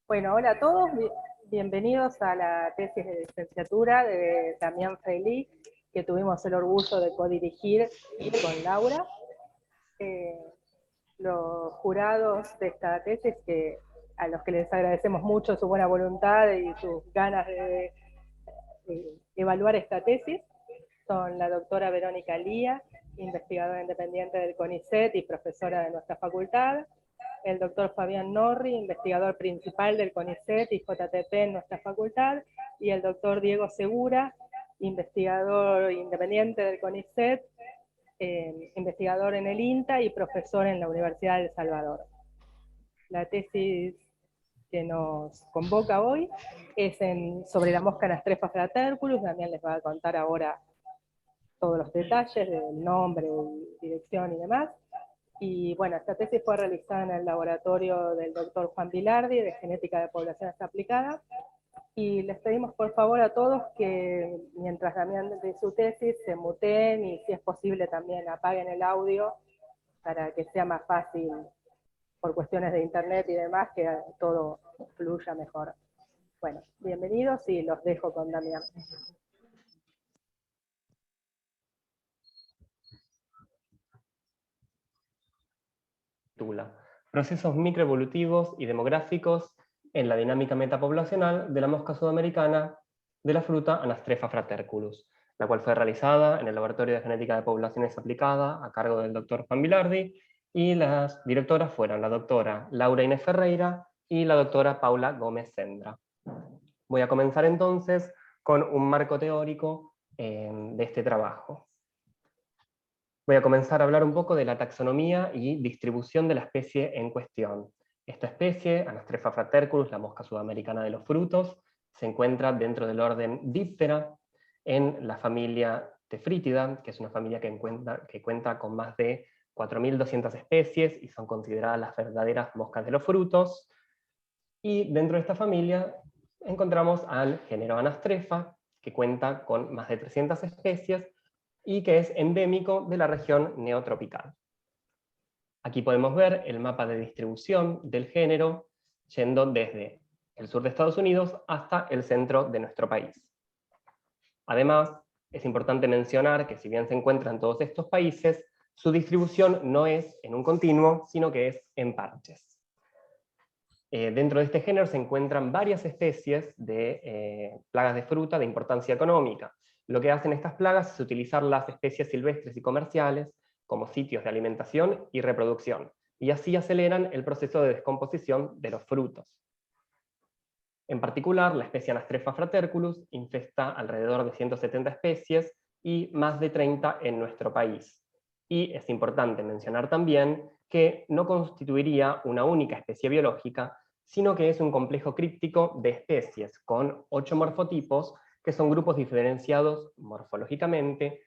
Bueno, hola a todos, bienvenidos a la tesis de licenciatura de Damián Freilí, que tuvimos el orgullo de codirigir con Laura. Los jurados de esta tesis, a los que les agradecemos mucho su buena voluntad y sus ganas de evaluar esta tesis, son la doctora Verónica Lía, investigadora independiente del CONICET y profesora de nuestra facultad, el doctor Fabián Norri, investigador principal del CONICET y JTP en nuestra facultad, y el doctor Diego Segura, investigador independiente del CONICET, investigador en el INTA y profesor en la Universidad de El Salvador. La tesis que nos convoca hoy es sobre la mosca Anastrefa fraterculus. También les va a contar ahora todos los detalles del nombre, dirección y demás. Y bueno, esta tesis fue realizada en el laboratorio del doctor Juan Vilardi de Genética de Poblaciones Aplicadas, y les pedimos por favor a todos que mientras Damián de su tesis se muteen y si es posible también apaguen el audio para que sea más fácil por cuestiones de internet y demás, que todo fluya mejor. Bueno, bienvenidos y los dejo con Damián. Procesos microevolutivos y demográficos en la dinámica metapoblacional de la mosca sudamericana de la fruta Anastrefa fraterculus, la cual fue realizada en el Laboratorio de Genética de Poblaciones Aplicada a cargo del doctor Juan Vilardi, y las directoras fueron la doctora Laura Inés Ferreira y la doctora Paula Gómez Sendra. Voy a comenzar entonces con un marco teórico de este trabajo. Voy a comenzar a hablar un poco de la taxonomía y distribución de la especie en cuestión. Esta especie, Anastrefa fraterculus, la mosca sudamericana de los frutos, se encuentra dentro del orden Diptera, en la familia Tefritida, que es una familia que cuenta con más de 4.200 especies y son consideradas las verdaderas moscas de los frutos. Y dentro de esta familia encontramos al género Anastrefa, que cuenta con más de 300 especies, y que es endémico de la región neotropical. Aquí podemos ver el mapa de distribución del género, yendo desde el sur de Estados Unidos hasta el centro de nuestro país. Además, es importante mencionar que si bien se encuentra en todos estos países, su distribución no es en un continuo, sino que es en parches. Dentro de este género se encuentran varias especies de plagas de fruta de importancia económica. Lo que hacen estas plagas es utilizar las especies silvestres y comerciales como sitios de alimentación y reproducción, y así aceleran el proceso de descomposición de los frutos. En particular, la especie Anastrefa fraterculus infesta alrededor de 170 especies y más de 30 en nuestro país. Y es importante mencionar también que no constituiría una única especie biológica, sino que es un complejo críptico de especies con 8 morfotipos, que son grupos diferenciados morfológicamente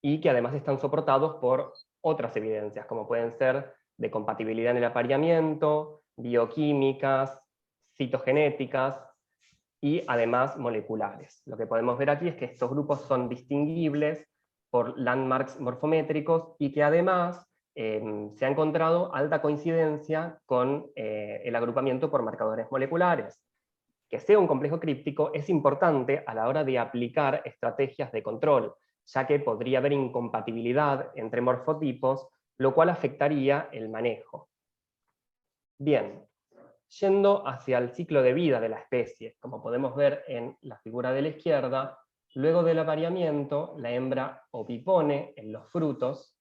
y que además están soportados por otras evidencias, como pueden ser de compatibilidad en el apareamiento, bioquímicas, citogenéticas y además moleculares. Lo que podemos ver aquí es que estos grupos son distinguibles por landmarks morfométricos y que además se ha encontrado alta coincidencia con el agrupamiento por marcadores moleculares. Que sea un complejo críptico es importante a la hora de aplicar estrategias de control, ya que podría haber incompatibilidad entre morfotipos, lo cual afectaría el manejo. Bien, yendo hacia el ciclo de vida de la especie, como podemos ver en la figura de la izquierda, luego del apareamiento, la hembra ovipone en los frutos,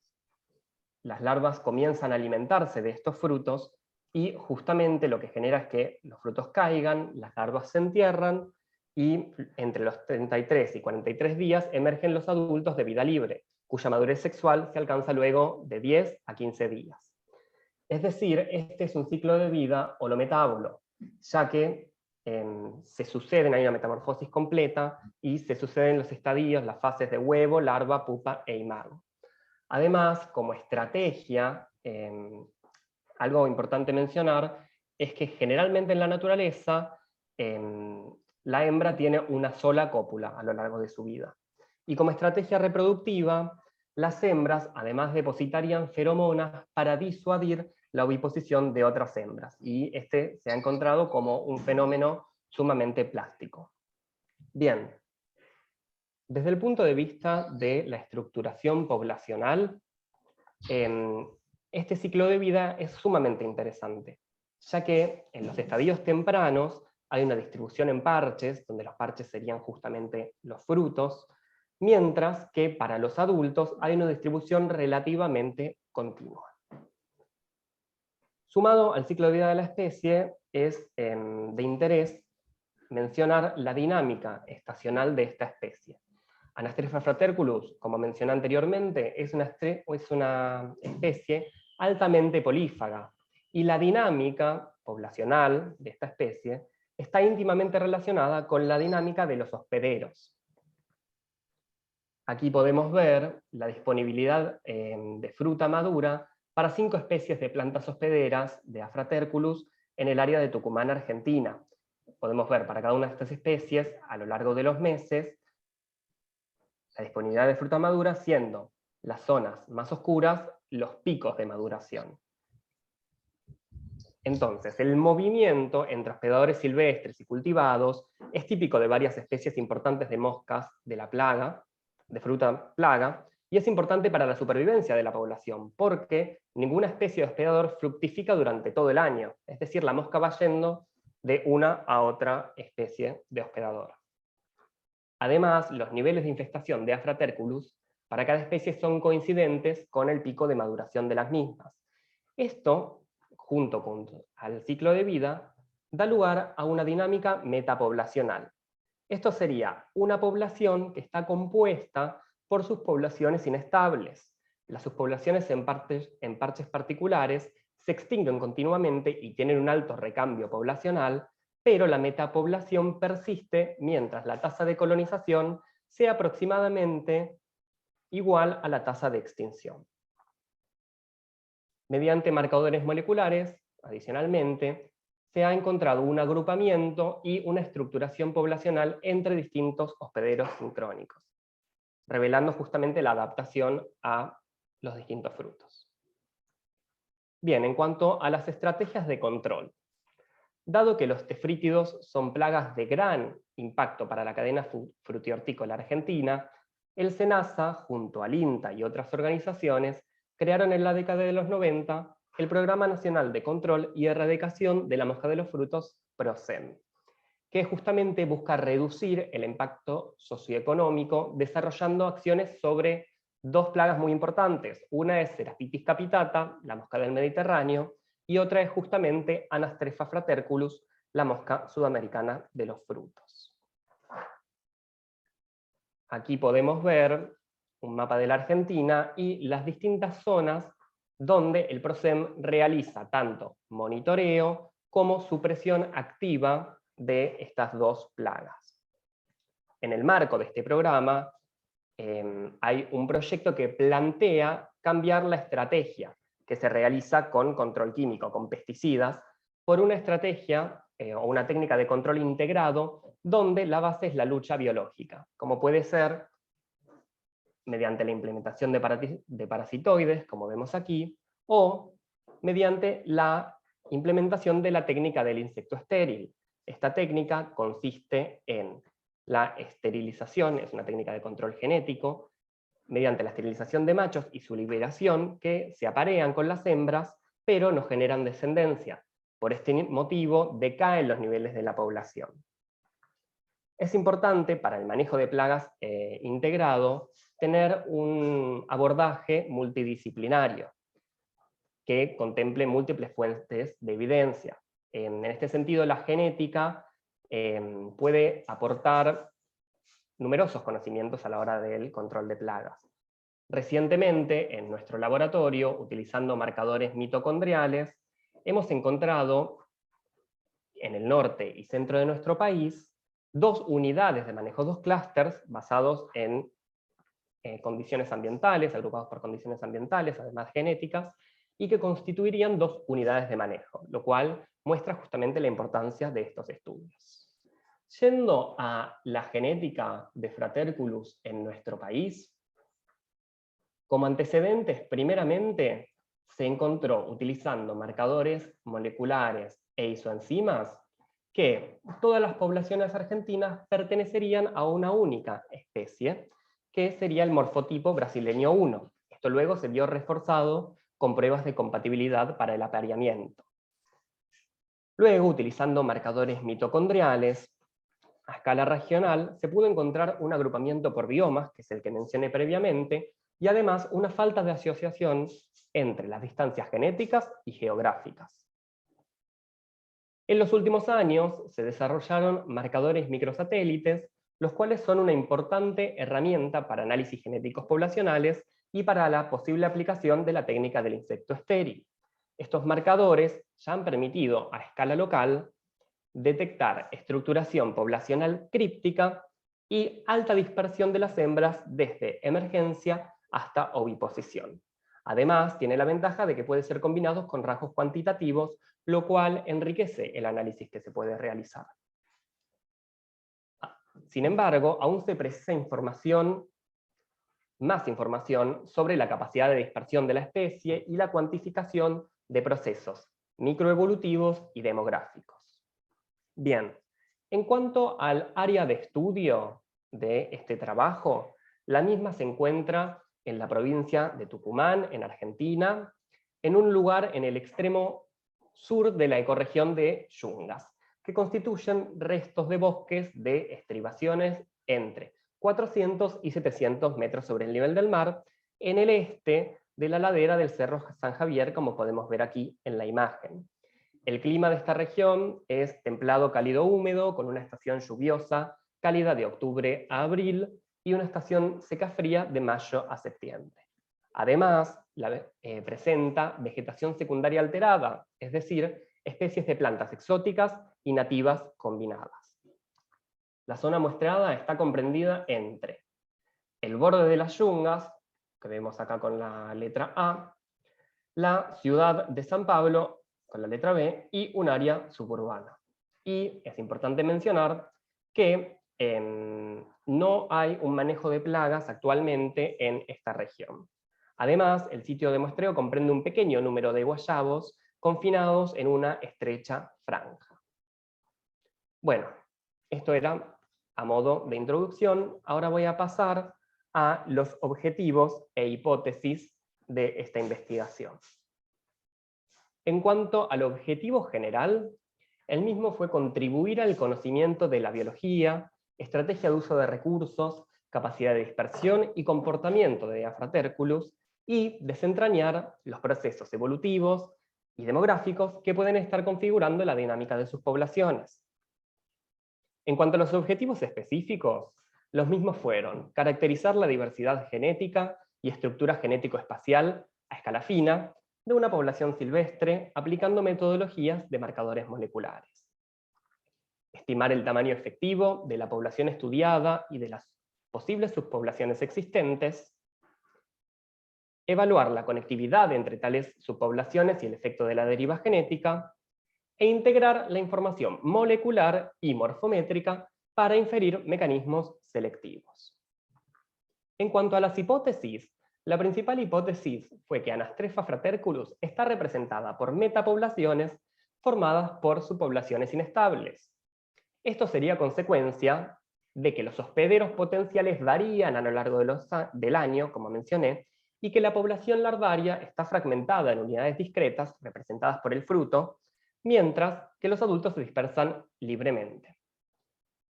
las larvas comienzan a alimentarse de estos frutos, y justamente lo que genera es que los frutos caigan, las larvas se entierran, y entre los 33 y 43 días emergen los adultos de vida libre, cuya madurez sexual se alcanza luego de 10 a 15 días. Es decir, este es un ciclo de vida holometábolo, ya que se suceden, hay una metamorfosis completa, y se suceden los estadios, las fases de huevo, larva, pupa e imago. Además, como estrategia, algo importante mencionar es que generalmente en la naturaleza la hembra tiene una sola cópula a lo largo de su vida. Y como estrategia reproductiva, las hembras además depositarían feromonas para disuadir la oviposición de otras hembras, y este se ha encontrado como un fenómeno sumamente plástico. Bien, desde el punto de vista de la estructuración poblacional, este ciclo de vida es sumamente interesante, ya que en los estadios tempranos hay una distribución en parches, donde los parches serían justamente los frutos, mientras que para los adultos hay una distribución relativamente continua. Sumado al ciclo de vida de la especie, es de interés mencionar la dinámica estacional de esta especie. Anastrefa fraterculus, como mencioné anteriormente, es una especie altamente polífaga, y la dinámica poblacional de esta especie está íntimamente relacionada con la dinámica de los hospederos. Aquí podemos ver la disponibilidad de fruta madura para 5 especies de plantas hospederas de Afraterculus en el área de Tucumán, Argentina. Podemos ver para cada una de estas especies, a lo largo de los meses, la disponibilidad de fruta madura, siendo las zonas más oscuras los picos de maduración. Entonces, el movimiento entre hospedadores silvestres y cultivados es típico de varias especies importantes de moscas de la plaga, de fruta plaga, y es importante para la supervivencia de la población, porque ninguna especie de hospedador fructifica durante todo el año, es decir, la mosca va yendo de una a otra especie de hospedador. Además, los niveles de infestación de Afraterculus para cada especie son coincidentes con el pico de maduración de las mismas. Esto, junto al ciclo de vida, da lugar a una dinámica metapoblacional. Esto sería una población que está compuesta por subpoblaciones inestables. Las subpoblaciones en parches particulares se extinguen continuamente y tienen un alto recambio poblacional, pero la metapoblación persiste mientras la tasa de colonización sea aproximadamente igual a la tasa de extinción. Mediante marcadores moleculares, adicionalmente, se ha encontrado un agrupamiento y una estructuración poblacional entre distintos hospederos sincrónicos, revelando justamente la adaptación a los distintos frutos. Bien, en cuanto a las estrategias de control, dado que los tefrítidos son plagas de gran impacto para la cadena frutihortícola argentina, el SENASA, junto al INTA y otras organizaciones, crearon en la década de los 90 el Programa Nacional de Control y Erradicación de la Mosca de los Frutos, PROCEM, que justamente busca reducir el impacto socioeconómico desarrollando acciones sobre 2 plagas muy importantes. Una es Serapitis capitata, la mosca del Mediterráneo, y otra es justamente Anastrefa fraterculus, la mosca sudamericana de los frutos. Aquí podemos ver un mapa de la Argentina y las distintas zonas donde el PROCEM realiza tanto monitoreo como supresión activa de estas 2 plagas. En el marco de este programa hay un proyecto que plantea cambiar la estrategia que se realiza con control químico, con pesticidas, por una estrategia o una técnica de control integrado donde la base es la lucha biológica, como puede ser mediante la implementación de parasitoides, como vemos aquí, o mediante la implementación de la técnica del insecto estéril. Esta técnica consiste en la esterilización, es una técnica de control genético, mediante la esterilización de machos y su liberación, que se aparean con las hembras, pero no generan descendencia. Por este motivo decaen los niveles de la población. Es importante para el manejo de plagas integrado tener un abordaje multidisciplinario que contemple múltiples fuentes de evidencia. En este sentido, la genética puede aportar numerosos conocimientos a la hora del control de plagas. Recientemente, en nuestro laboratorio, utilizando marcadores mitocondriales, hemos encontrado en el norte y centro de nuestro país 2 unidades de manejo, 2 clústeres basados en condiciones ambientales, agrupados por condiciones ambientales, además genéticas, y que constituirían 2 unidades de manejo, lo cual muestra justamente la importancia de estos estudios. Yendo a la genética de Fraterculus en nuestro país, como antecedentes, primeramente, se encontró utilizando marcadores moleculares e isoenzimas que todas las poblaciones argentinas pertenecerían a una única especie, que sería el morfotipo brasileño 1. Esto luego se vio reforzado con pruebas de compatibilidad para el apareamiento. Luego, utilizando marcadores mitocondriales a escala regional, se pudo encontrar un agrupamiento por biomas, que es el que mencioné previamente, y además una falta de asociación entre las distancias genéticas y geográficas. En los últimos años se desarrollaron marcadores microsatélites, los cuales son una importante herramienta para análisis genéticos poblacionales y para la posible aplicación de la técnica del insecto estéril. Estos marcadores ya han permitido a escala local detectar estructuración poblacional críptica y alta dispersión de las hembras desde emergencia hasta oviposición. Además, tiene la ventaja de que puede ser combinado con rasgos cuantitativos, lo cual enriquece el análisis que se puede realizar. Sin embargo, aún se precisa más información sobre la capacidad de dispersión de la especie y la cuantificación de procesos microevolutivos y demográficos. Bien, en cuanto al área de estudio de este trabajo, la misma se encuentra en la provincia de Tucumán, en Argentina, en un lugar en el extremo sur de la ecorregión de Yungas, que constituyen restos de bosques de estribaciones entre 400 y 700 metros sobre el nivel del mar, en el este de la ladera del Cerro San Javier, como podemos ver aquí en la imagen. El clima de esta región es templado cálido húmedo, con una estación lluviosa cálida de octubre a abril y una estación seca fría de mayo a septiembre. Además, presenta vegetación secundaria alterada, es decir, especies de plantas exóticas y nativas combinadas. La zona muestreada está comprendida entre el borde de las Yungas, que vemos acá con la letra A, la ciudad de San Pablo, con la letra B, y un área suburbana. Y es importante mencionar que no hay un manejo de plagas actualmente en esta región. Además, el sitio de muestreo comprende un pequeño número de guayabos confinados en una estrecha franja. Bueno, esto era a modo de introducción. Ahora voy a pasar a los objetivos e hipótesis de esta investigación. En cuanto al objetivo general, el mismo fue contribuir al conocimiento de la biología, estrategia de uso de recursos, capacidad de dispersión y comportamiento de Diaphragma y desentrañar los procesos evolutivos y demográficos que pueden estar configurando la dinámica de sus poblaciones. En cuanto a los objetivos específicos, los mismos fueron caracterizar la diversidad genética y estructura genético-espacial a escala fina de una población silvestre aplicando metodologías de marcadores moleculares. Estimar el tamaño efectivo de la población estudiada y de las posibles subpoblaciones existentes. Evaluar la conectividad entre tales subpoblaciones y el efecto de la deriva genética. E integrar la información molecular y morfométrica para inferir mecanismos selectivos. En cuanto a las hipótesis, la principal hipótesis fue que Anastrefa fraterculus está representada por metapoblaciones formadas por subpoblaciones inestables. Esto sería consecuencia de que los hospederos potenciales varían a lo largo del año, como mencioné, y que la población larvaria está fragmentada en unidades discretas, representadas por el fruto, mientras que los adultos se dispersan libremente.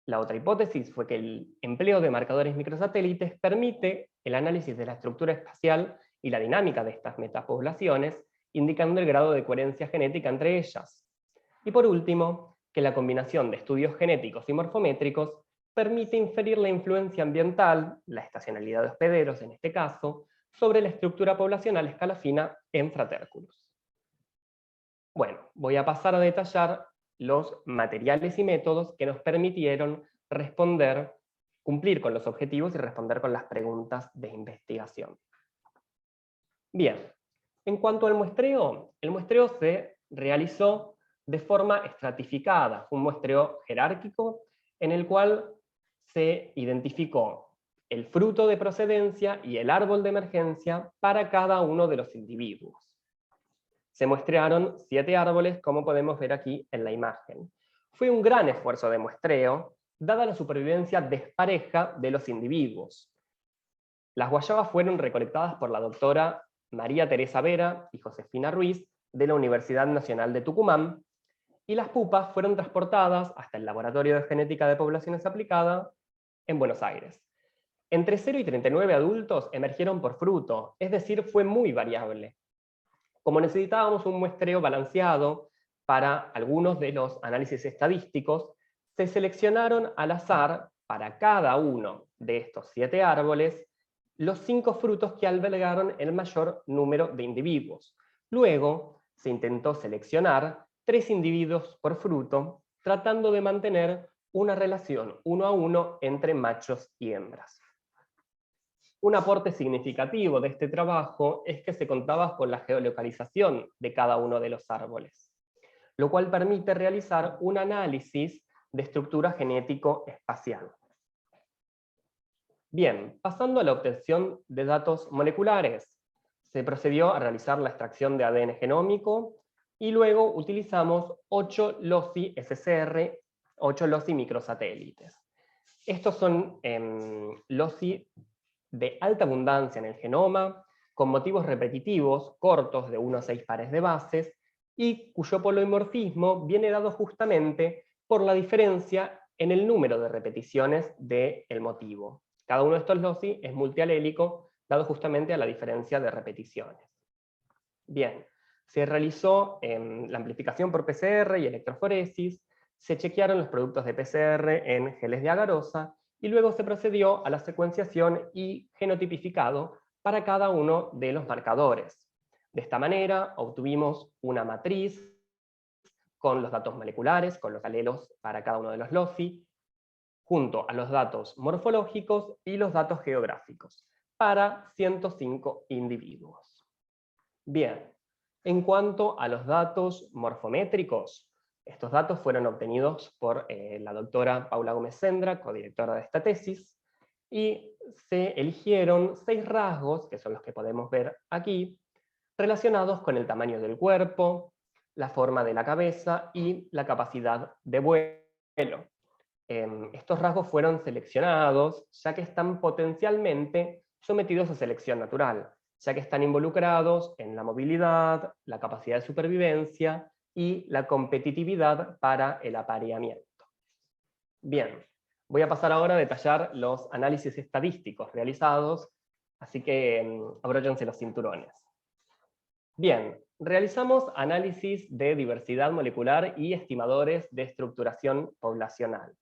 La otra hipótesis fue que el empleo de marcadores microsatélites permite el análisis de la estructura espacial y la dinámica de estas metapoblaciones, indicando el grado de coherencia genética entre ellas. Y por último, que la combinación de estudios genéticos y morfométricos permite inferir la influencia ambiental, la estacionalidad de hospederos en este caso, sobre la estructura poblacional a escala fina en Fraterculus. Bueno, voy a pasar a detallar los materiales y métodos que nos permitieron cumplir con los objetivos y responder con las preguntas de investigación. Bien, en cuanto al muestreo, el muestreo se realizó de forma estratificada, fue un muestreo jerárquico en el cual se identificó el fruto de procedencia y el árbol de emergencia para cada uno de los individuos. Se muestrearon 7 árboles, como podemos ver aquí en la imagen. Fue un gran esfuerzo de muestreo, dada la supervivencia despareja de los individuos. Las guayabas fueron recolectadas por la doctora María Teresa Vera y Josefina Ruiz de la Universidad Nacional de Tucumán, y las pupas fueron transportadas hasta el Laboratorio de Genética de Poblaciones Aplicada en Buenos Aires. Entre 0 y 39 adultos emergieron por fruto, es decir, fue muy variable. Como necesitábamos un muestreo balanceado para algunos de los análisis estadísticos, se seleccionaron al azar para cada uno de estos 7 árboles los 5 frutos que albergaron el mayor número de individuos. Luego se intentó seleccionar 3 individuos por fruto, tratando de mantener una relación 1 a 1 entre machos y hembras. Un aporte significativo de este trabajo es que se contaba con la geolocalización de cada uno de los árboles, lo cual permite realizar un análisis de estructura genético espacial. Bien, pasando a la obtención de datos moleculares, se procedió a realizar la extracción de ADN genómico y luego utilizamos 8 LOCI SCR, 8 LOCI microsatélites. Estos son LOCI de alta abundancia en el genoma, con motivos repetitivos, cortos de 1 a 6 pares de bases, y cuyo polimorfismo viene dado justamente por la diferencia en el número de repeticiones del motivo. Cada uno de estos LOCI es multialélico, dado justamente a la diferencia de repeticiones. Bien, se realizó la amplificación por PCR y electroforesis, se chequearon los productos de PCR en geles de agarosa, y luego se procedió a la secuenciación y genotipificado para cada uno de los marcadores. De esta manera obtuvimos una matriz con los datos moleculares, con los alelos para cada uno de los LOCI, junto a los datos morfológicos y los datos geográficos, para 105 individuos. Bien, en cuanto a los datos morfométricos, estos datos fueron obtenidos por la doctora Paula Gómez Sendra, codirectora de esta tesis, y se eligieron 6 rasgos, que son los que podemos ver aquí, relacionados con el tamaño del cuerpo, la forma de la cabeza y la capacidad de vuelo. Estos rasgos fueron seleccionados ya que están potencialmente sometidos a selección natural, ya que están involucrados en la movilidad, la capacidad de supervivencia y la competitividad para el apareamiento. Bien, voy a pasar ahora a detallar los análisis estadísticos realizados, así que abróchense los cinturones. Bien, realizamos análisis de diversidad molecular y estimadores de estructuración poblacional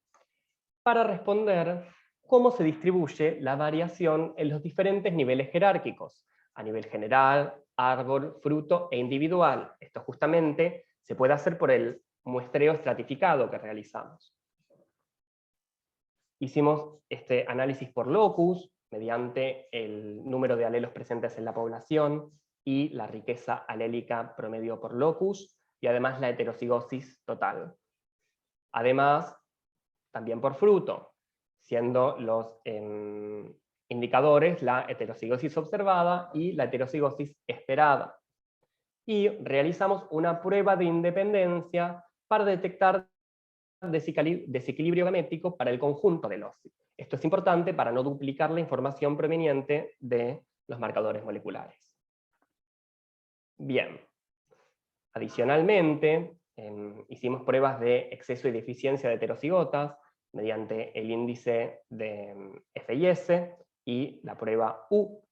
para responder cómo se distribuye la variación en los diferentes niveles jerárquicos, a nivel general, árbol, fruto e individual. Esto justamente se puede hacer por el muestreo estratificado que realizamos. Hicimos este análisis por locus, mediante el número de alelos presentes en la población y la riqueza alélica promedio por locus, y además la heterocigosis total. Además, también por fruto, siendo los indicadores la heterocigosis observada y la heterocigosis esperada. Y realizamos una prueba de independencia para detectar desequilibrio gamético para el conjunto de LOCI. Esto es importante para no duplicar la información proveniente de los marcadores moleculares. Bien. Adicionalmente, hicimos pruebas de exceso y deficiencia de heterocigotas mediante el índice de FIS y la prueba U.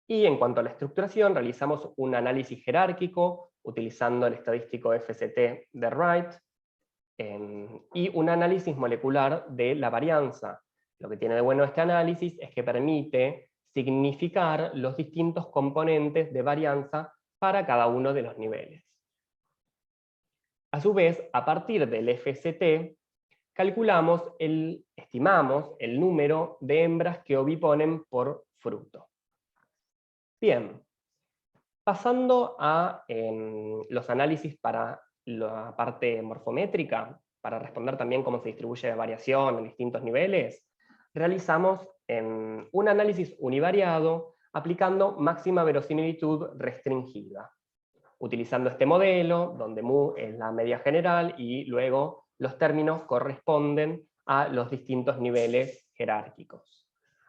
Y en cuanto a la estructuración, realizamos un análisis jerárquico utilizando el estadístico FCT de Wright y un análisis molecular de la varianza. Lo que tiene de bueno este análisis es que permite significar los distintos componentes de varianza para cada uno de los niveles. A su vez, a partir del FCT, estimamos el número de hembras que oviponen por fruto. Bien, pasando a los análisis para la parte morfométrica, para responder también cómo se distribuye la variación en distintos niveles, realizamos un análisis univariado aplicando máxima verosimilitud restringida, utilizando este modelo, donde mu es la media general y luego los términos corresponden a los distintos niveles jerárquicos.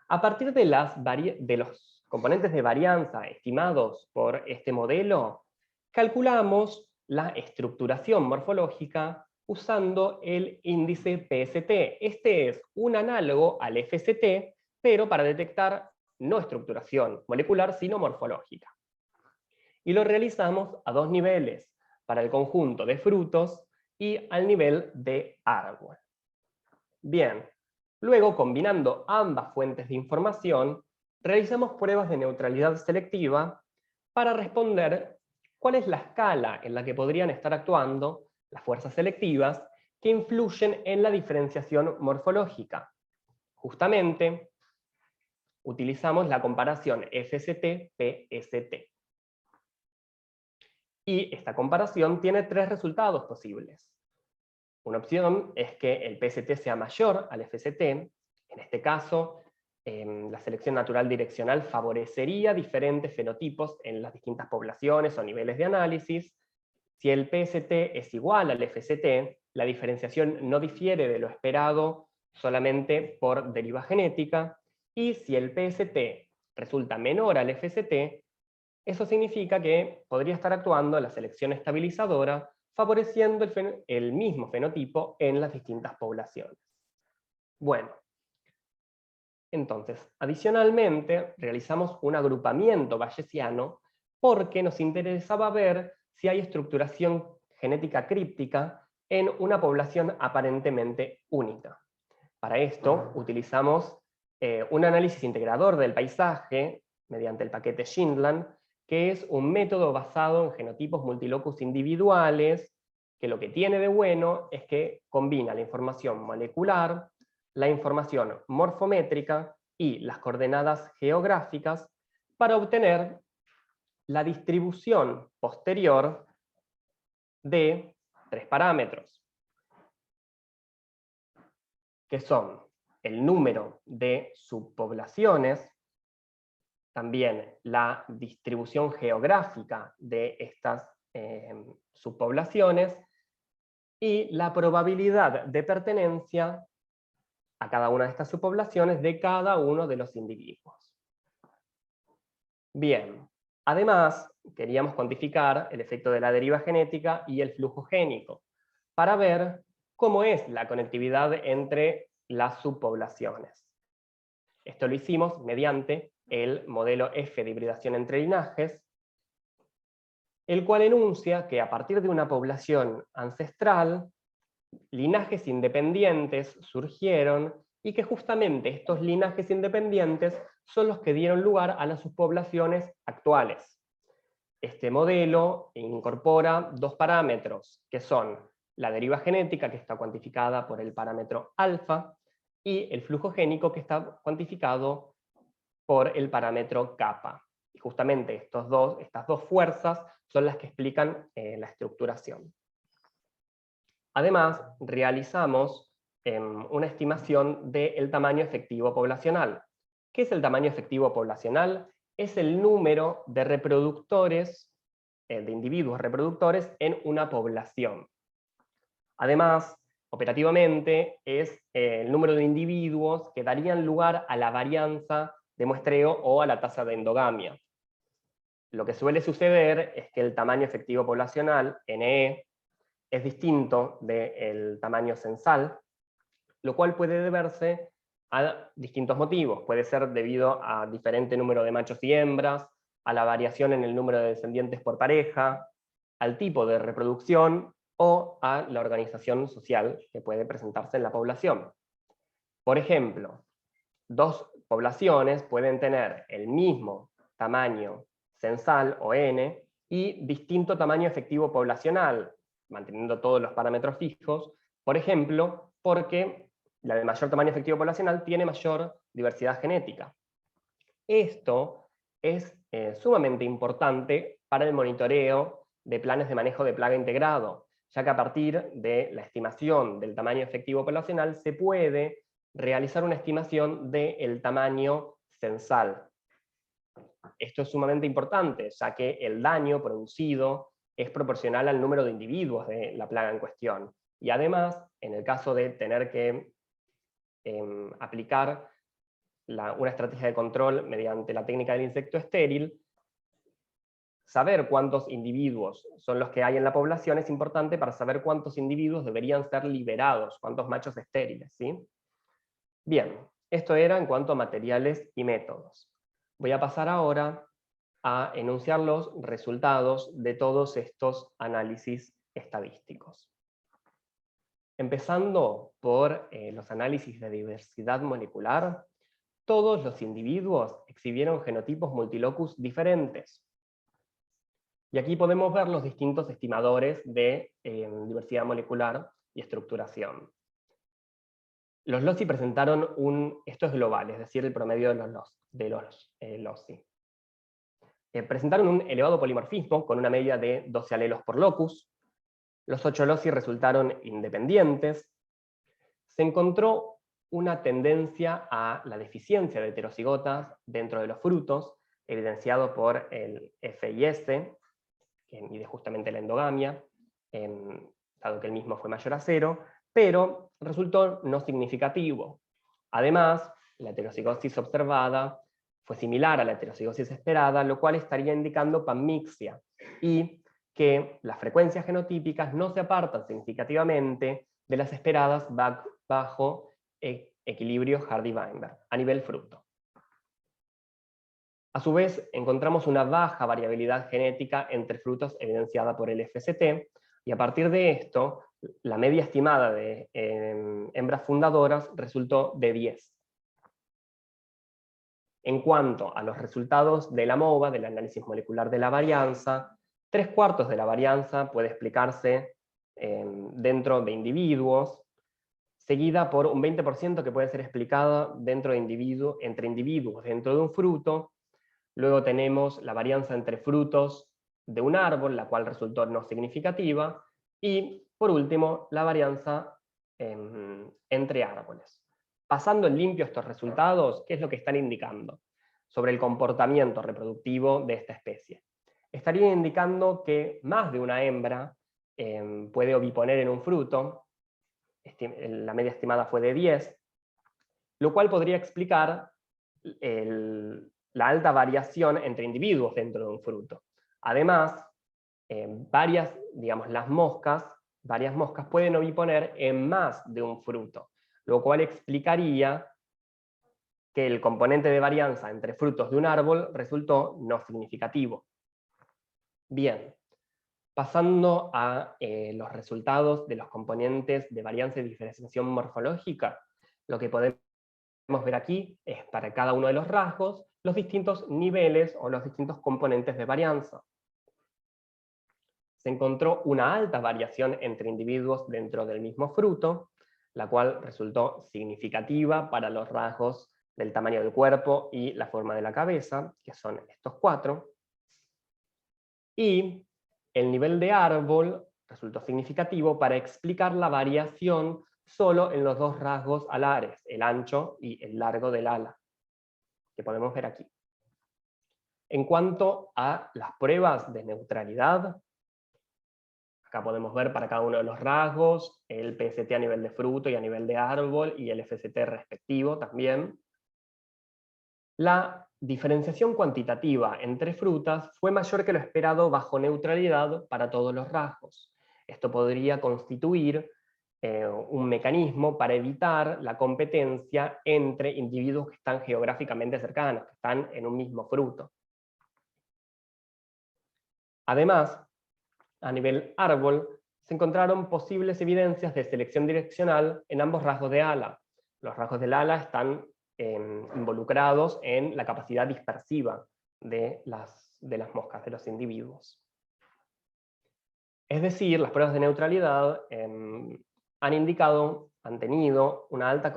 A partir de los componentes de varianza estimados por este modelo, calculamos la estructuración morfológica usando el índice PST. Este es un análogo al FST, pero para detectar no estructuración molecular, sino morfológica. Y lo realizamos a dos niveles, para el conjunto de frutos y al nivel de árbol. Bien, luego combinando ambas fuentes de información, realizamos pruebas de neutralidad selectiva para responder cuál es la escala en la que podrían estar actuando las fuerzas selectivas que influyen en la diferenciación morfológica. Justamente, utilizamos la comparación FST-PST. Y esta comparación tiene tres resultados posibles. Una opción es que el PST sea mayor al FST. En este caso, la selección natural direccional favorecería diferentes fenotipos en las distintas poblaciones o niveles de análisis. Si el PST es igual al FST, la diferenciación no difiere de lo esperado solamente por deriva genética. Y si el PST resulta menor al FST, eso significa que podría estar actuando la selección estabilizadora, favoreciendo el mismo fenotipo en las distintas poblaciones. Bueno, entonces, adicionalmente, realizamos un agrupamiento bayesiano porque nos interesaba ver si hay estructuración genética críptica en una población aparentemente única. Para esto, utilizamos un análisis integrador del paisaje mediante el paquete Schindler, que es un método basado en genotipos multilocus individuales, que lo que tiene de bueno es que combina la información molecular, la información morfométrica y las coordenadas geográficas para obtener la distribución posterior de tres parámetros, que son el número de subpoblaciones, también la distribución geográfica de estas subpoblaciones y la probabilidad de pertenencia a cada una de estas subpoblaciones de cada uno de los individuos. Bien, además queríamos cuantificar el efecto de la deriva genética y el flujo génico para ver cómo es la conectividad entre las subpoblaciones. Esto lo hicimos mediante el modelo F de hibridación entre linajes, el cual enuncia que a partir de una población ancestral, linajes independientes surgieron y que justamente estos linajes independientes son los que dieron lugar a las subpoblaciones actuales. Este modelo incorpora dos parámetros, que son la deriva genética, que está cuantificada por el parámetro alfa, y el flujo génico, que está cuantificado por el parámetro kappa. Y justamente estas dos fuerzas son las que explican la estructuración. Además, realizamos una estimación del tamaño efectivo poblacional. ¿Qué es el tamaño efectivo poblacional? Es el número de reproductores, de individuos reproductores en una población. Además, operativamente, es el número de individuos que darían lugar a la varianza de muestreo o a la tasa de endogamia. Lo que suele suceder es que el tamaño efectivo poblacional, NE, es distinto del tamaño censal, lo cual puede deberse a distintos motivos. Puede ser debido a diferente número de machos y hembras, a la variación en el número de descendientes por pareja, al tipo de reproducción o a la organización social que puede presentarse en la población. Por ejemplo, dos poblaciones pueden tener el mismo tamaño censal o N y distinto tamaño efectivo poblacional, manteniendo todos los parámetros fijos, por ejemplo, porque la de mayor tamaño efectivo poblacional tiene mayor diversidad genética. Esto es sumamente importante para el monitoreo de planes de manejo de plaga integrado, ya que a partir de la estimación del tamaño efectivo poblacional se puede realizar una estimación del tamaño censal. Esto es sumamente importante, ya que el daño producido es proporcional al número de individuos de la plaga en cuestión. Y además, en el caso de tener que aplicar una estrategia de control mediante la técnica del insecto estéril, saber cuántos individuos son los que hay en la población es importante para saber cuántos individuos deberían ser liberados, cuántos machos estériles, ¿sí? Bien, esto era en cuanto a materiales y métodos. Voy a pasar ahora a enunciar los resultados de todos estos análisis estadísticos. Empezando por los análisis de diversidad molecular, todos los individuos exhibieron genotipos multilocus diferentes. Y aquí podemos ver los distintos estimadores de diversidad molecular y estructuración. Los LOCI presentaron esto es global, es decir, el promedio de los LOCI. Presentaron un elevado polimorfismo con una media de 12 alelos por locus. Los 8 LOCI resultaron independientes. Se encontró una tendencia a la deficiencia de heterocigotas dentro de los frutos, evidenciado por el FIS, que mide justamente la endogamia, dado que el mismo fue mayor a 0, pero resultó no significativo. Además, la heterocigosis observada fue similar a la heterocigosis esperada, lo cual estaría indicando panmixia, y que las frecuencias genotípicas no se apartan significativamente de las esperadas bajo equilibrio Hardy-Weinberg, a nivel fruto. A su vez, encontramos una baja variabilidad genética entre frutos evidenciada por el FST, y a partir de esto, la media estimada de hembras fundadoras resultó de 10. En cuanto a los resultados de la MOVA, del análisis molecular de la varianza, 3/4 de la varianza puede explicarse dentro de individuos, seguida por un 20% que puede ser explicada entre individuos dentro de un fruto. Luego tenemos la varianza entre frutos de un árbol, la cual resultó no significativa, y por último, la varianza entre árboles. Pasando en limpio estos resultados, ¿qué es lo que están indicando sobre el comportamiento reproductivo de esta especie? Estaría indicando que más de una hembra puede oviponer en un fruto, la media estimada fue de 10, lo cual podría explicar la alta variación entre individuos dentro de un fruto. Además, varias moscas pueden oviponer en más de un fruto, lo cual explicaría que el componente de varianza entre frutos de un árbol resultó no significativo. Bien, pasando a los resultados de los componentes de varianza y diferenciación morfológica, lo que podemos ver aquí es para cada uno de los rasgos los distintos niveles o los distintos componentes de varianza. Se encontró una alta variación entre individuos dentro del mismo fruto, la cual resultó significativa para los rasgos del tamaño del cuerpo y la forma de la cabeza, que son estos 4. Y el nivel de árbol resultó significativo para explicar la variación solo en los 2 rasgos alares, el ancho y el largo del ala, que podemos ver aquí. En cuanto a las pruebas de neutralidad, acá podemos ver para cada uno de los rasgos, el PST a nivel de fruto y a nivel de árbol, y el FST respectivo también. La diferenciación cuantitativa entre frutas fue mayor que lo esperado bajo neutralidad para todos los rasgos. Esto podría constituir un mecanismo para evitar la competencia entre individuos que están geográficamente cercanos, que están en un mismo fruto. Además, a nivel árbol, se encontraron posibles evidencias de selección direccional en ambos rasgos de ala. Los rasgos del ala están involucrados en la capacidad dispersiva de las moscas, de los individuos. Es decir, las pruebas de neutralidad han tenido una alta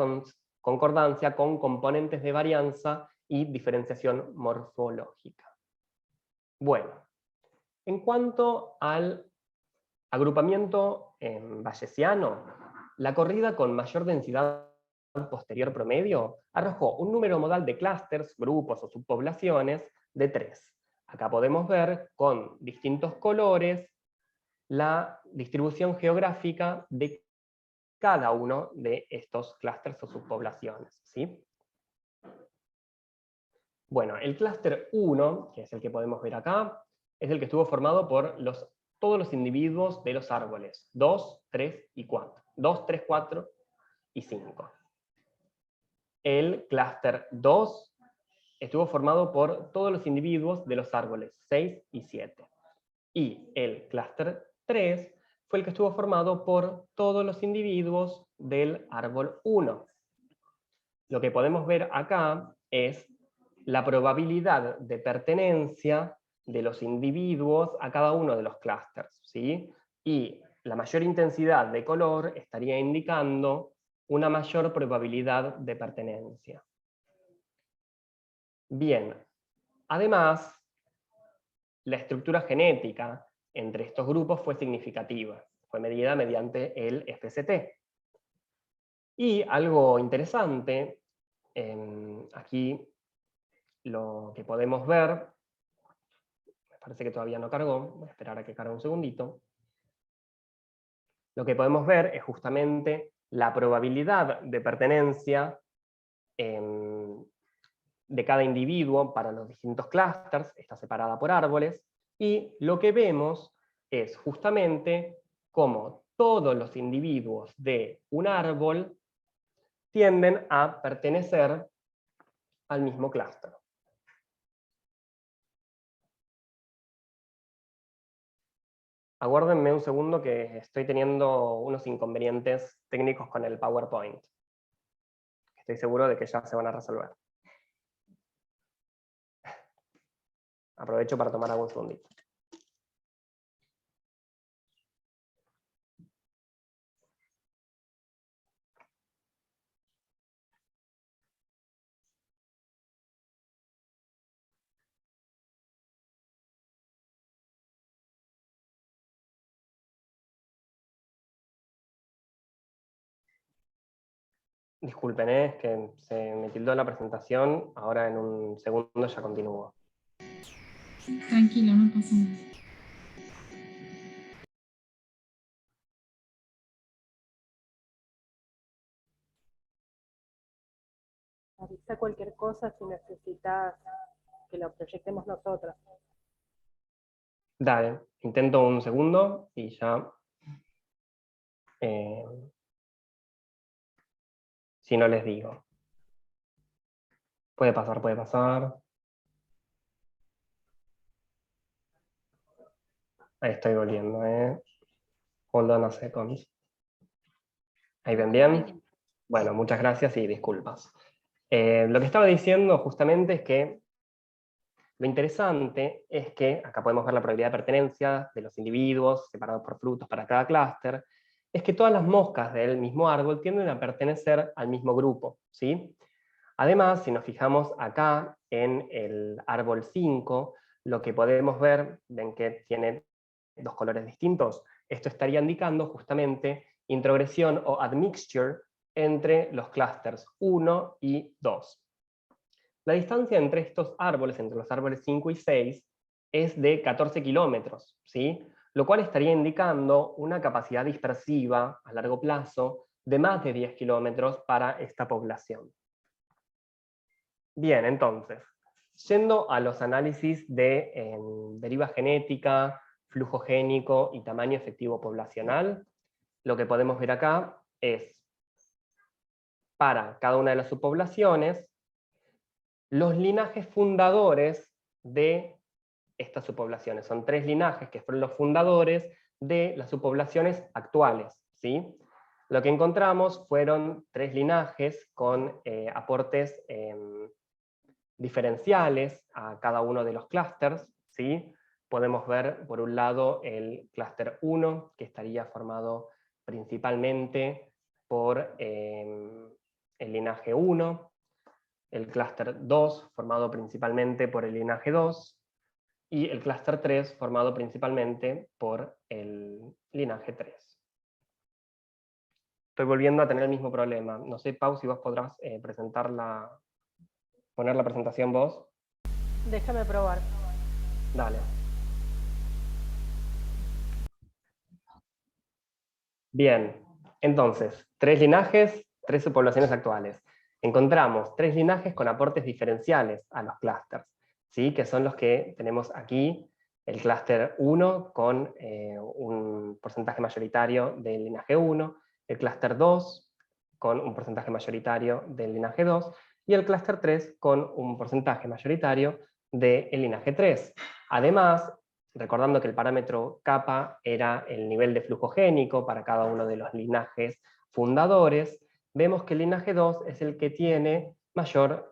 concordancia con componentes de varianza y diferenciación morfológica. Bueno, en cuanto al agrupamiento bayesiano, la corrida con mayor densidad posterior promedio arrojó un número modal de clústeres, grupos o subpoblaciones de 3. Acá podemos ver con distintos colores la distribución geográfica de cada uno de estos clústeres o subpoblaciones, ¿sí? Bueno, el clúster 1, que es el que podemos ver acá, es el que estuvo formado por todos los individuos de los árboles 2, 3 y 4. 2, 3, 4 y 5. El clúster 2 estuvo formado por todos los individuos de los árboles 6 y 7. Y el clúster 3 fue el que estuvo formado por todos los individuos del árbol 1. Lo que podemos ver acá es la probabilidad de pertenencia de los individuos a cada uno de los clústeres, ¿sí? Y la mayor intensidad de color estaría indicando una mayor probabilidad de pertenencia. Bien, además, la estructura genética entre estos grupos fue significativa, fue medida mediante el FST. Y algo interesante, aquí lo que podemos ver, me parece que todavía no cargó, voy a esperar a que cargue un segundito. Lo que podemos ver es justamente la probabilidad de pertenencia de cada individuo para los distintos clústeres, está separada por árboles, y lo que vemos es justamente cómo todos los individuos de un árbol tienden a pertenecer al mismo clúster. Aguárdenme un segundo que estoy teniendo unos inconvenientes técnicos con el PowerPoint. Estoy seguro de que ya se van a resolver. Aprovecho para tomar algún segundito. Disculpen, es que se me tildó la presentación, ahora en un segundo ya continúo. Tranquilo, no pasa nada. Avisa cualquier cosa si necesitas que lo proyectemos nosotros. Dale, intento un segundo y ya... si no les digo. Puede pasar, puede pasar. Ahí estoy volviendo, Hold on a second. ¿Ahí ven bien? Bueno, muchas gracias y disculpas. Lo que estaba diciendo justamente es que lo interesante es que, acá podemos ver la probabilidad de pertenencia de los individuos separados por frutos para cada clúster, es que todas las moscas del mismo árbol tienden a pertenecer al mismo grupo, ¿sí? Además, si nos fijamos acá en el árbol 5, lo que podemos ver, ven que tiene dos colores distintos, esto estaría indicando justamente introgresión o admixture entre los clústeres 1 y 2. La distancia entre estos árboles, entre los árboles 5 y 6, es de 14 kilómetros, ¿sí? Lo cual estaría indicando una capacidad dispersiva a largo plazo de más de 10 kilómetros para esta población. Bien, entonces, yendo a los análisis de deriva genética, flujo génico y tamaño efectivo poblacional, lo que podemos ver acá es, para cada una de las subpoblaciones, los linajes fundadores de estas subpoblaciones. Son 3 linajes que fueron los fundadores de las subpoblaciones actuales, ¿sí? Lo que encontramos fueron 3 linajes con aportes diferenciales a cada uno de los clústeres, ¿sí? Podemos ver, por un lado, el clúster 1, que estaría formado principalmente por el linaje 1, el clúster 2, formado principalmente por el linaje 2, y el clúster 3, formado principalmente por el linaje 3. Estoy volviendo a tener el mismo problema. No sé, Pau, si vos podrás poner la presentación vos. Déjame probar. Dale. Bien, entonces, 3 linajes, 3 subpoblaciones actuales. Encontramos 3 linajes con aportes diferenciales a los clústeres, ¿sí? Que son los que tenemos aquí, el clúster 1 con un porcentaje mayoritario del linaje 1, el clúster 2 con un porcentaje mayoritario del linaje 2, y el clúster 3 con un porcentaje mayoritario del linaje 3. Además, recordando que el parámetro kappa era el nivel de flujo génico para cada uno de los linajes fundadores, vemos que el linaje 2 es el que tiene mayor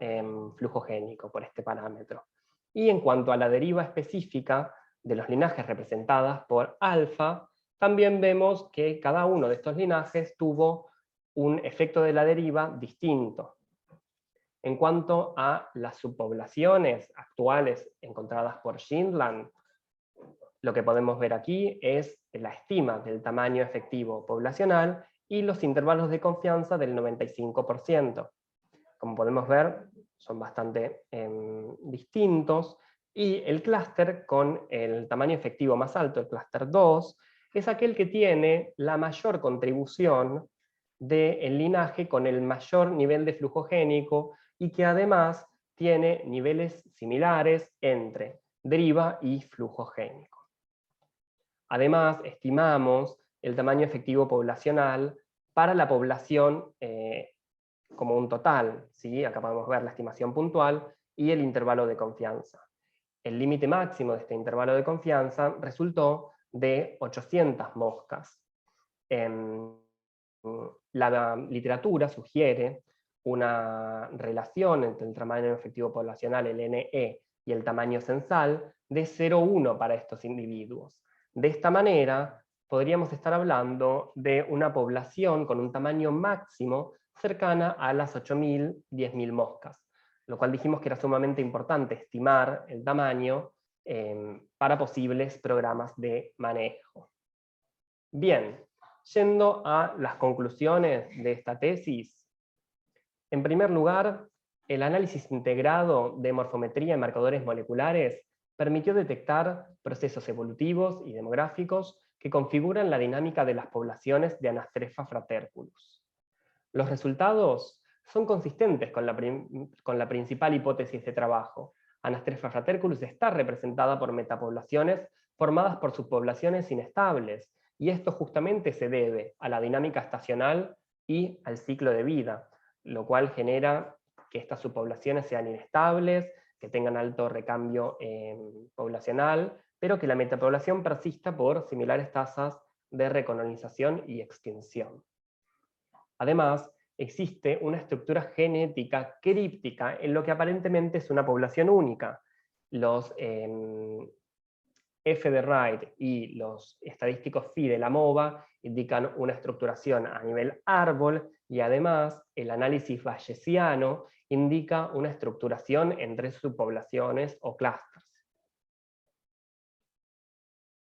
flujo génico por este parámetro. Y en cuanto a la deriva específica de los linajes representadas por alfa, también vemos que cada uno de estos linajes tuvo un efecto de la deriva distinto. En cuanto a las subpoblaciones actuales encontradas por Shindland, lo que podemos ver aquí es la estima del tamaño efectivo poblacional y los intervalos de confianza del 95%. Como podemos ver, son bastante distintos, y el clúster con el tamaño efectivo más alto, el clúster 2, es aquel que tiene la mayor contribución del linaje con el mayor nivel de flujo génico y que además tiene niveles similares entre deriva y flujo génico. Además, estimamos el tamaño efectivo poblacional para la población como un total, ¿sí? Acá podemos ver la estimación puntual y el intervalo de confianza. El límite máximo de este intervalo de confianza resultó de 800 moscas. La literatura sugiere una relación entre el tamaño efectivo poblacional, el NE, y el tamaño censal de 0,1 para estos individuos. De esta manera, podríamos estar hablando de una población con un tamaño máximo cercana a las 8.000, 10.000 moscas, lo cual dijimos que era sumamente importante estimar el tamaño para posibles programas de manejo. Bien, yendo a las conclusiones de esta tesis, en primer lugar, el análisis integrado de morfometría y marcadores moleculares permitió detectar procesos evolutivos y demográficos que configuran la dinámica de las poblaciones de Anastrefa fraterculus. Los resultados son consistentes con la principal hipótesis de trabajo. Anastrefa fraterculus está representada por metapoblaciones formadas por subpoblaciones inestables, y esto justamente se debe a la dinámica estacional y al ciclo de vida, lo cual genera que estas subpoblaciones sean inestables, que tengan alto recambio poblacional, pero que la metapoblación persista por similares tasas de recolonización y extinción. Además, existe una estructura genética críptica en lo que aparentemente es una población única. Los F de Wright y los estadísticos phi de la MOVA indican una estructuración a nivel árbol, y además el análisis bayesiano indica una estructuración entre subpoblaciones o clústeres.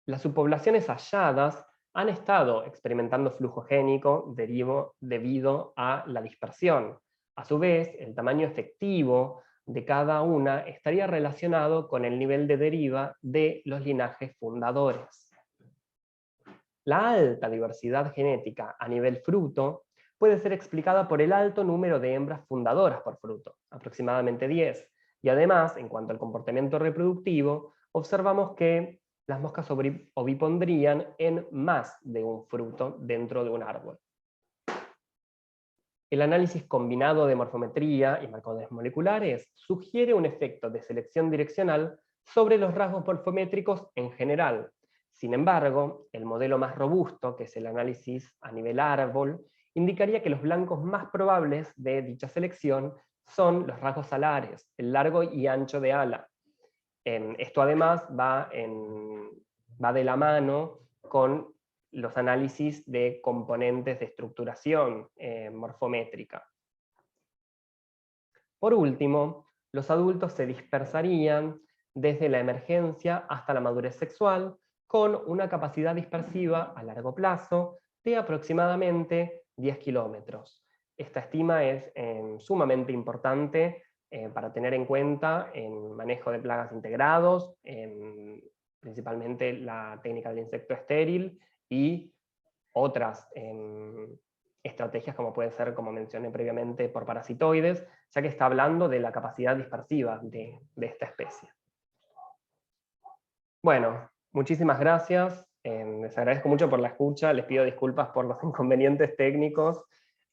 Las subpoblaciones halladas han estado experimentando flujo génico debido a la dispersión. A su vez, el tamaño efectivo de cada una estaría relacionado con el nivel de deriva de los linajes fundadores. La alta diversidad genética a nivel fruto puede ser explicada por el alto número de hembras fundadoras por fruto, aproximadamente 10, y además, en cuanto al comportamiento reproductivo, observamos que las moscas ovipondrían en más de un fruto dentro de un árbol. El análisis combinado de morfometría y marcadores moleculares sugiere un efecto de selección direccional sobre los rasgos morfométricos en general. Sin embargo, el modelo más robusto, que es el análisis a nivel árbol, indicaría que los blancos más probables de dicha selección son los rasgos alares, el largo y ancho de ala. Esto además va de la mano con los análisis de componentes de estructuración morfométrica. Por último, los adultos se dispersarían desde la emergencia hasta la madurez sexual, con una capacidad dispersiva a largo plazo de aproximadamente 10 kilómetros. Esta estima es sumamente importante para tener en cuenta en manejo de plagas integrados, principalmente la técnica del insecto estéril y otras estrategias como puede ser, como mencioné previamente, por parasitoides, ya que está hablando de la capacidad dispersiva de esta especie. Bueno, muchísimas gracias, les agradezco mucho por la escucha, les pido disculpas por los inconvenientes técnicos,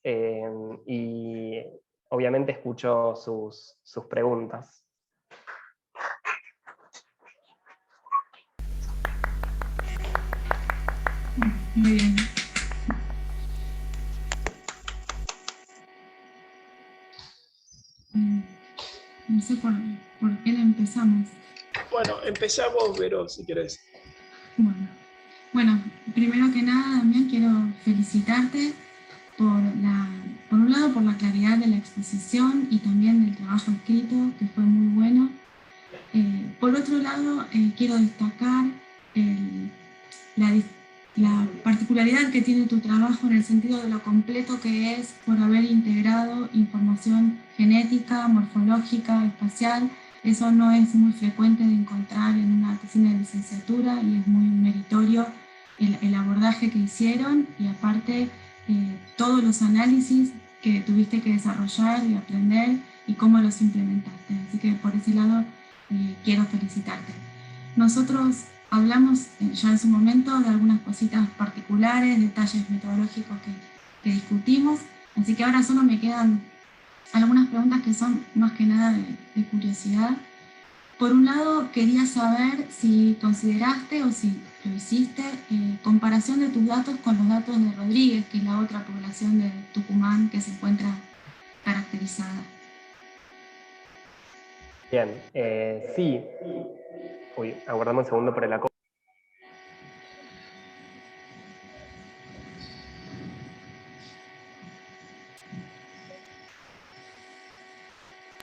y obviamente escucho sus preguntas. Muy bien. No sé por qué empezamos. Bueno, empezamos, Vero, si querés. Bueno, primero que nada, también quiero felicitarte por un lado, por la claridad de la exposición y también del trabajo escrito, que fue muy bueno. Por otro lado, quiero destacar la particularidad que tiene tu trabajo en el sentido de lo completo que es por haber integrado información genética, morfológica, espacial. Eso no es muy frecuente de encontrar en una tesina de licenciatura y es muy meritorio el abordaje que hicieron y aparte todos los análisis que tuviste que desarrollar y aprender y cómo los implementaste. Así que por ese lado quiero felicitarte. Nosotros hablamos ya en su momento de algunas cositas particulares, detalles metodológicos que discutimos, así que ahora solo me quedan algunas preguntas que son más que nada de curiosidad. Por un lado, quería saber si consideraste o si lo hiciste comparación de tus datos con los datos de Rodríguez, que es la otra población de Tucumán que se encuentra caracterizada. Bien, sí. Uy, aguardamos un segundo por el acople.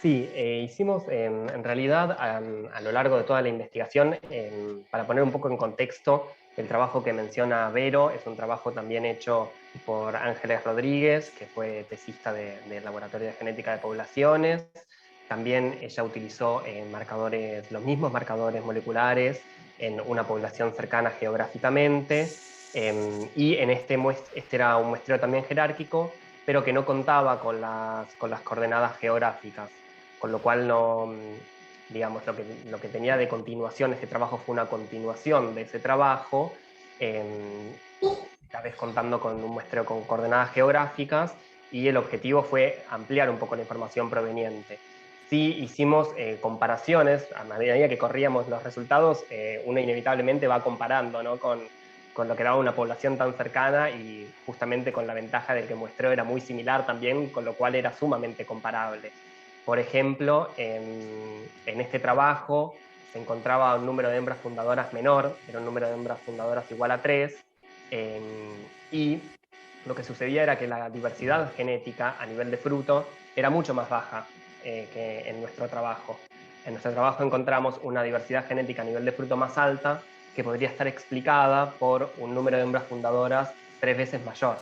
Sí, hicimos en realidad a lo largo de toda la investigación, para poner un poco en contexto, el trabajo que menciona Vero es un trabajo también hecho por Ángeles Rodríguez, que fue tesista del Laboratorio de Genética de Poblaciones. También ella utilizó los mismos marcadores moleculares en una población cercana geográficamente, y en este era un muestreo también jerárquico, pero que no contaba con las coordenadas geográficas, con lo cual no, digamos, lo que tenía de continuación, este trabajo fue una continuación de ese trabajo, esta vez contando con un muestreo con coordenadas geográficas, y el objetivo fue ampliar un poco la información proveniente. Sí hicimos comparaciones, a medida que corríamos los resultados, uno inevitablemente va comparando, ¿no?, con lo que daba una población tan cercana, y justamente con la ventaja de que el muestreo era muy similar también, con lo cual era sumamente comparable. Por ejemplo, en este trabajo se encontraba un número de hembras fundadoras menor, era un número de hembras fundadoras igual a 3, y lo que sucedía era que la diversidad genética a nivel de fruto era mucho más baja que en nuestro trabajo. En nuestro trabajo encontramos una diversidad genética a nivel de fruto más alta, que podría estar explicada por un número de hembras fundadoras 3 veces mayor.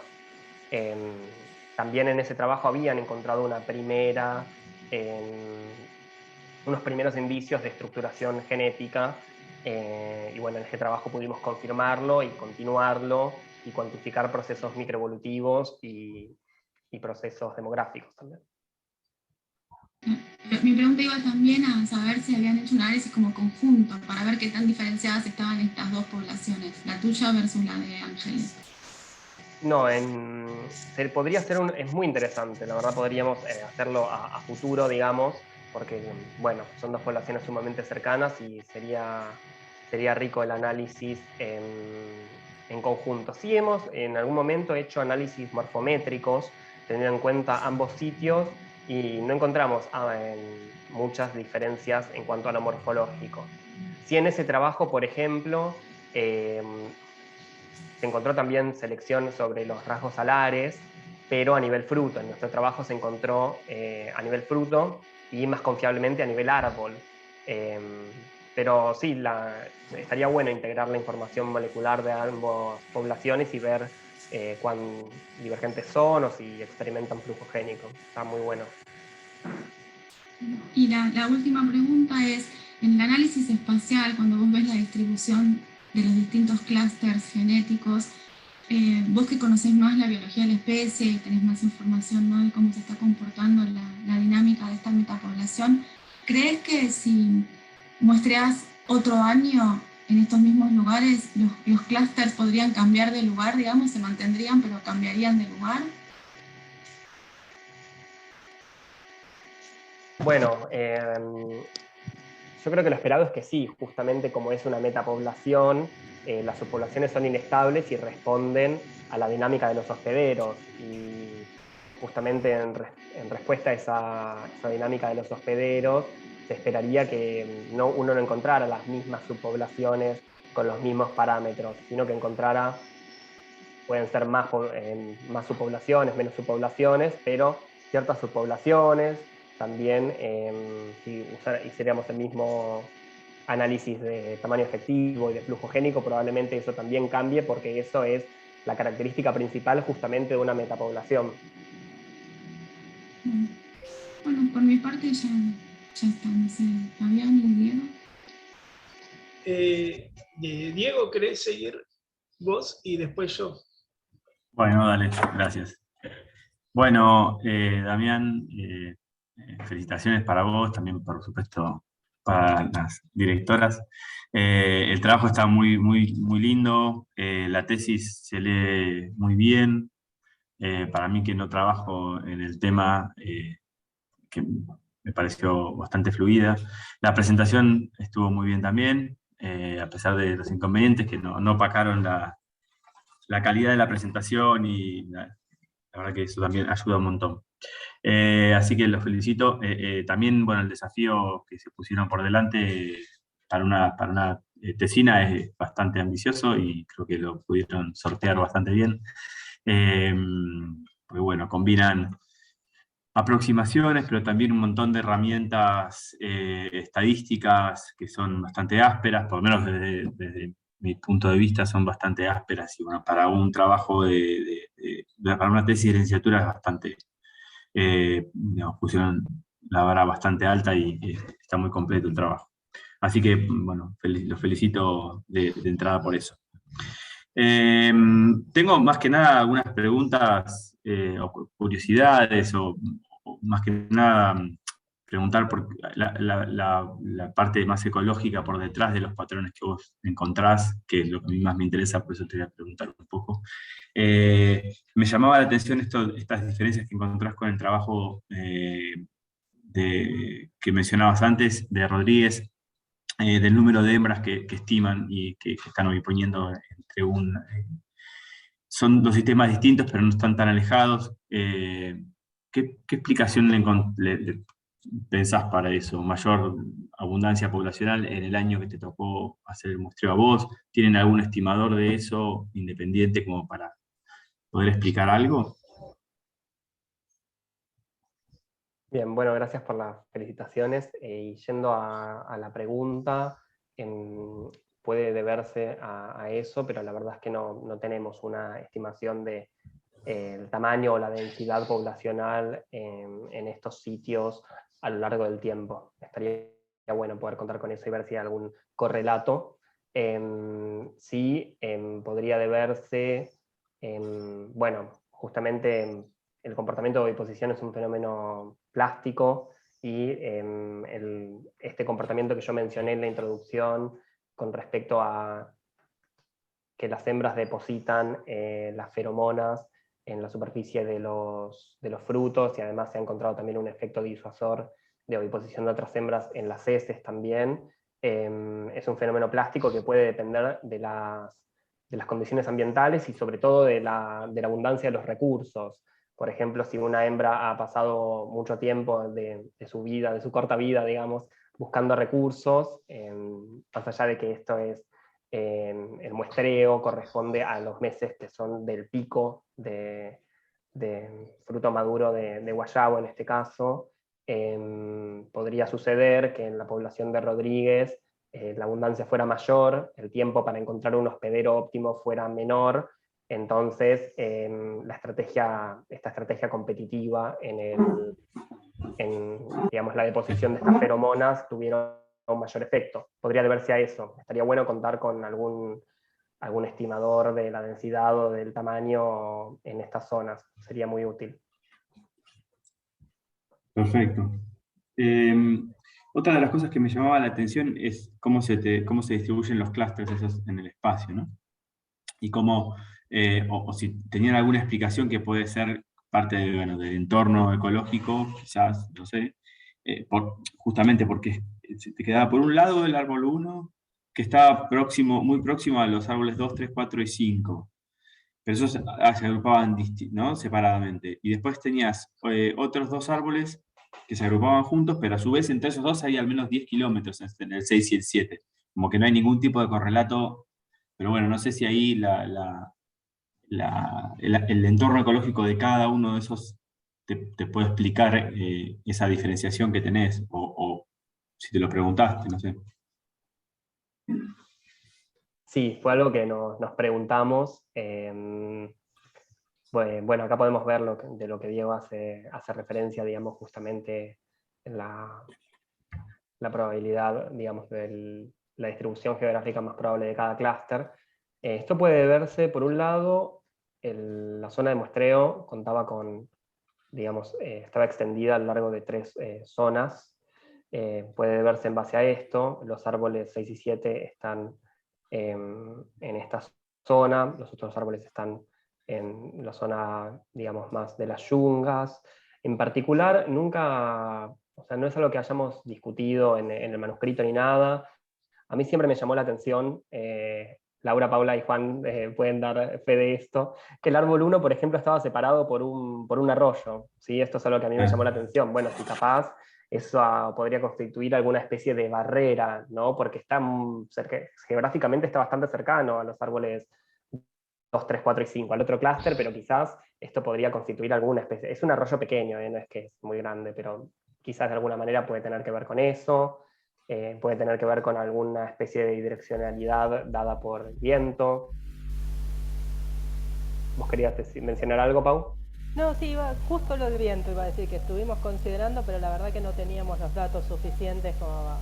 También en ese trabajo habían encontrado unos primeros indicios de estructuración genética, y bueno, en este trabajo pudimos confirmarlo y continuarlo y cuantificar procesos microevolutivos y procesos demográficos también. Mi pregunta iba también a saber si habían hecho un análisis como conjunto para ver qué tan diferenciadas estaban estas dos poblaciones, la tuya versus la de Ángeles. No, podría ser es muy interesante, la verdad podríamos hacerlo a futuro, digamos, porque, bueno, son dos poblaciones sumamente cercanas y sería rico el análisis en conjunto. Sí hemos en algún momento hecho análisis morfométricos, teniendo en cuenta ambos sitios, y no encontramos muchas diferencias en cuanto a lo morfológico. Sí, en ese trabajo, por ejemplo, se encontró también selección sobre los rasgos alares, pero a nivel fruto. En nuestro trabajo se encontró a nivel fruto y más confiablemente a nivel árbol. Pero sí, estaría bueno integrar la información molecular de ambas poblaciones y ver cuán divergentes son o si experimentan flujo génico. Está muy bueno. Y la última pregunta es, en el análisis espacial, cuando vos ves la distribución de los distintos clústeres genéticos, vos que conocés más la biología de la especie y tenés más información, ¿no?, de cómo se está comportando la dinámica de esta metapoblación, ¿crees que si muestreás otro año en estos mismos lugares, los clústeres podrían cambiar de lugar, digamos, se mantendrían pero cambiarían de lugar? Bueno, yo creo que lo esperado es que sí, justamente como es una metapoblación, las subpoblaciones son inestables y responden a la dinámica de los hospederos. Y justamente en respuesta a esa dinámica de los hospederos, se esperaría que uno no encontrara las mismas subpoblaciones con los mismos parámetros, sino que encontrara, pueden ser más subpoblaciones, menos subpoblaciones, pero ciertas subpoblaciones también, si hiciéramos el mismo análisis de tamaño efectivo y de flujo génico, probablemente eso también cambie, porque eso es la característica principal justamente de una metapoblación. Bueno, por mi parte ya está, no sé, Fabián y Diego. Diego, ¿querés seguir vos y después yo? Bueno, dale, gracias. Bueno, Damián, felicitaciones para vos, también por supuesto para las directoras. El trabajo está muy, muy, muy lindo, la tesis se lee muy bien. Para mí, que no trabajo en el tema, que me pareció bastante fluida. La presentación estuvo muy bien también, a pesar de los inconvenientes que no opacaron la calidad de la presentación, y la verdad que eso también ayuda un montón. Así que los felicito. También, bueno, el desafío que se pusieron por delante para una tesina es bastante ambicioso y creo que lo pudieron sortear bastante bien. Porque bueno, combinan aproximaciones, pero también un montón de herramientas estadísticas que son bastante ásperas, por lo menos desde mi punto de vista son bastante ásperas, y bueno, para un trabajo para una tesis de licenciatura es bastante, digamos, pusieron la vara bastante alta y está muy completo el trabajo. Así que, bueno, los felicito de entrada por eso. Tengo más que nada algunas preguntas o curiosidades, o más que nada preguntar por la parte más ecológica por detrás de los patrones que vos encontrás, que es lo que a mí más me interesa, por eso te voy a preguntar un poco. Me llamaba la atención estas diferencias que encontrás con el trabajo que mencionabas antes, de Rodríguez, del número de hembras que estiman y que están hoy poniendo entre son dos sistemas distintos, pero no están tan alejados. ¿Qué explicación le pensás para eso? ¿Mayor abundancia poblacional en el año que te tocó hacer el muestreo a vos? ¿Tienen algún estimador de eso independiente como para poder explicar algo? Bien, bueno, gracias por las felicitaciones. Y yendo a la pregunta, puede deberse a eso, pero la verdad es que no tenemos una estimación de el tamaño o la densidad poblacional en estos sitios a lo largo del tiempo. Estaría bueno poder contar con eso y ver si hay algún correlato. Sí, podría deberse, bueno, justamente el comportamiento de oviposición es un fenómeno plástico, y este comportamiento que yo mencioné en la introducción con respecto a que las hembras depositan las feromonas en la superficie de los frutos, y además se ha encontrado también un efecto disuasor de oviposición de otras hembras en las heces también. Es un fenómeno plástico que puede depender de las condiciones ambientales y sobre todo de la abundancia de los recursos. Por ejemplo, si una hembra ha pasado mucho tiempo de su vida, de su corta vida, digamos, buscando recursos, más allá de que esto es el muestreo, corresponde a los meses que son del pico de fruto maduro de guayabo en este caso. Podría suceder que en la población de Rodríguez la abundancia fuera mayor, el tiempo para encontrar un hospedero óptimo fuera menor, entonces esta estrategia competitiva en digamos, la deposición de estas feromonas tuvieron un mayor efecto. Podría deberse a eso. Estaría bueno contar con algún estimador de la densidad o del tamaño en estas zonas. Sería muy útil. Perfecto. Otra de las cosas que me llamaba la atención es cómo se distribuyen los clústeres esos en el espacio, ¿no? Y cómo, o si tenían alguna explicación que puede ser parte del entorno ecológico, quizás, no sé, justamente porque se te quedaba por un lado el árbol 1, que estaba muy próximo a los árboles 2, 3, 4 y 5. Pero esos se agrupaban, ¿no?, separadamente. Y después tenías otros 2 árboles que se agrupaban juntos, pero a su vez entre esos 2 había al menos 10 kilómetros en el 6 y el 7. Como que no hay ningún tipo de correlato, pero bueno, no sé si ahí el entorno ecológico de cada uno de esos te puede explicar esa diferenciación que tenés, o si te lo preguntaste, no sé. Sí, fue algo que nos preguntamos. Bueno, acá podemos ver de lo que Diego hace referencia, digamos, justamente en la probabilidad, digamos, de la distribución geográfica más probable de cada clúster. Esto puede verse, por un lado, la zona de muestreo contaba con, digamos, estaba extendida a lo largo de 3 zonas. Puede verse en base a esto. Los árboles 6 y 7 están en esta zona, los otros árboles están en la zona, digamos, más de las yungas. En particular, nunca, o sea, no es algo que hayamos discutido en el manuscrito ni nada. A mí siempre me llamó la atención, Laura, Paula y Juan pueden dar fe de esto, que el árbol 1, por ejemplo, estaba separado por un arroyo. ¿Sí? Esto es algo que a mí me llamó la atención. Bueno, si capaz eso podría constituir alguna especie de barrera, ¿no? Porque geográficamente está bastante cercano a los árboles 2, 3, 4 y 5, al otro clúster, pero quizás esto podría constituir alguna especie. Es un arroyo pequeño, no es que es muy grande, pero quizás de alguna manera puede tener que ver con eso. Puede tener que ver con alguna especie de direccionalidad dada por el viento. ¿Vos querías mencionar algo, Pau? No, sí, justo lo del viento iba a decir, que estuvimos considerando, pero la verdad que no teníamos los datos suficientes como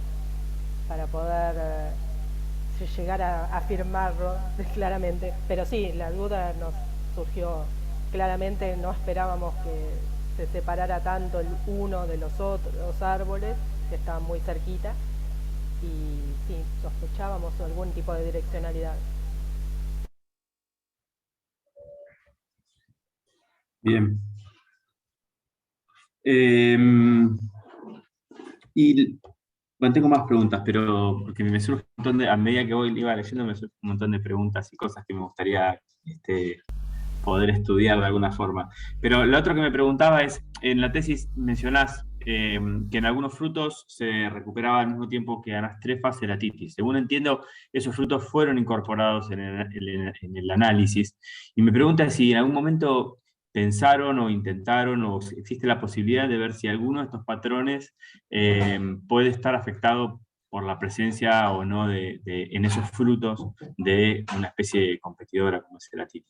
para poder llegar a afirmarlo claramente. Pero sí, la duda nos surgió claramente, no esperábamos que se separara tanto el uno de los otros árboles, que estaban muy cerquita, y sí, sospechábamos algún tipo de direccionalidad. Bien. Y bueno, tengo más preguntas, pero porque me surge un montón a medida que iba leyendo, me surge un montón de preguntas y cosas que me gustaría poder estudiar de alguna forma. Pero lo otro que me preguntaba es, en la tesis mencionás que en algunos frutos se recuperaba al mismo tiempo que Anastrefa ceratitis. Según entiendo, esos frutos fueron incorporados en el análisis. Y me pregunta si en algún momento pensaron o intentaron, o existe la posibilidad de ver si alguno de estos patrones puede estar afectado por la presencia o no en esos frutos de una especie competidora como es ceratitis.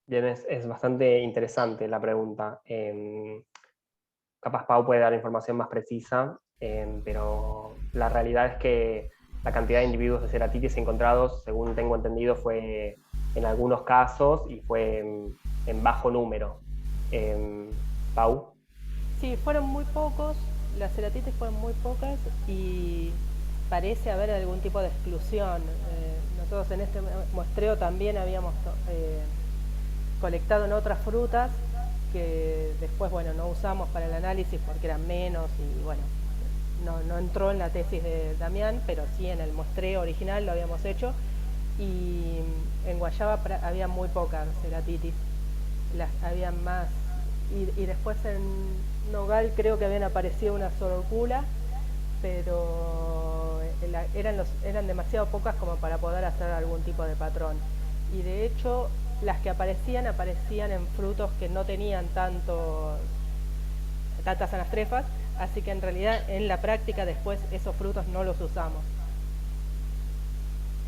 Bien, es bastante interesante la pregunta. Capaz Pau puede dar información más precisa, pero la realidad es que la cantidad de individuos de ceratitis encontrados, según tengo entendido, fue en algunos casos y fue en bajo número. Pau. Sí, fueron muy pocos, las ceratitis fueron muy pocas y parece haber algún tipo de exclusión. Nosotros en este muestreo también habíamos colectado en otras frutas que después, bueno, no usamos para el análisis porque eran menos y bueno, no entró en la tesis de Damián, pero sí en el muestreo original lo habíamos hecho, y en guayaba había muy pocas ceratitis, había más, y después en nogal creo que habían aparecido una sororcula, pero eran demasiado pocas como para poder hacer algún tipo de patrón, y de hecho las que aparecían en frutos que no tenían tantas anastrefas, así que en realidad en la práctica después esos frutos no los usamos.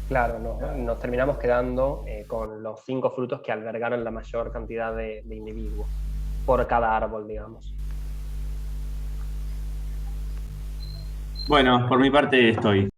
Claro, nos terminamos quedando con los 5 frutos que albergaron la mayor cantidad de individuos. por cada árbol, digamos. Bueno, por mi parte estoy.